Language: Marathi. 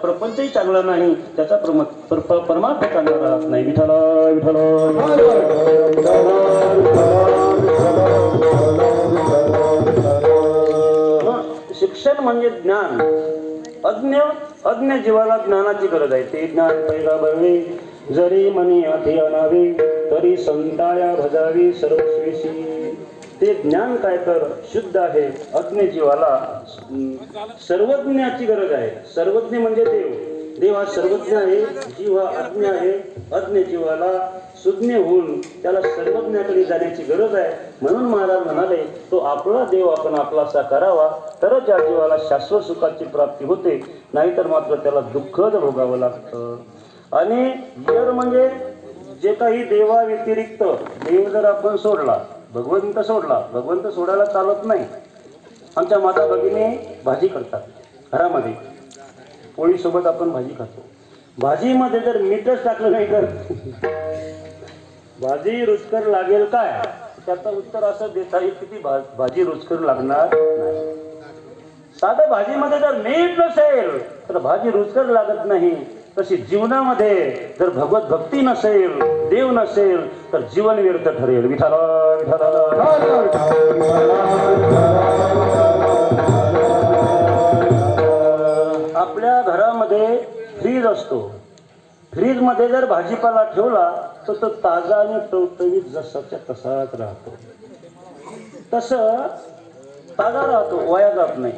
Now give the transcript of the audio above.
प्रपंचही चांगला नाही, त्याचा परमार्थ चांगला राहत नाही. विठ्ठल विठ्ठल. शिक्षण म्हणजे ज्ञान. अज्ञ जीवाला ज्ञानाची गरज आहे. ते ज्ञान पैगाबरवे जरी मनी हाती आणावे, तरी संताया भजावी सर्वस्वीशी. ते ज्ञान काय तर शुद्ध आहे. अज्ञ जीवाला सर्वज्ञाची गरज आहे. सर्वज्ञ म्हणजे देव. देव हा सर्वज्ञ आहे, जीव हा अज्ञ आहे. अज्ञ जीवाला सुज्ञ होऊन त्याला सर्वज्ञाकडे जाण्याची गरज आहे. म्हणून महाराज म्हणाले, तो आपला देव आपण आपलासा करावा, तरच या जीवाला शाश्वत सुखाची प्राप्ती होते. नाहीतर मात्र त्याला दुःखच भोगावं लागतं. आणि जर म्हणजे जे काही देवा व्यतिरिक्त देव जर आपण सोडला, भगवंत सोडला, भगवंत सोडायला चालत नाही. आमच्या माता भगिनी भाजी करतात घरामध्ये, पोळीसोबत आपण भाजी खातो. भाजीमध्ये जर मीठच टाकलं नाही तर भाजी रुचकर लागेल काय? त्याचं उत्तर असं देता येईल की ती भाजी रुचकर लागणार नाही. साधं भाजीमध्ये जर मीठ नसेल तर भाजी रुचकर लागत नाही. तशी जीवनामध्ये जर भगवत भक्ती नसेल, देव नसेल तर जीवन व्यर्थ ठरेल. विठ्ठल विठ्ठल. आपल्या घरामध्ये फ्रीज असतो. फ्रीज मध्ये जर भाजीपाला ठेवला तर तो ताजा आणि टवटवीत जसाच्या तसाच राहतो. तसं ताजा राहतो, वाया जात नाही.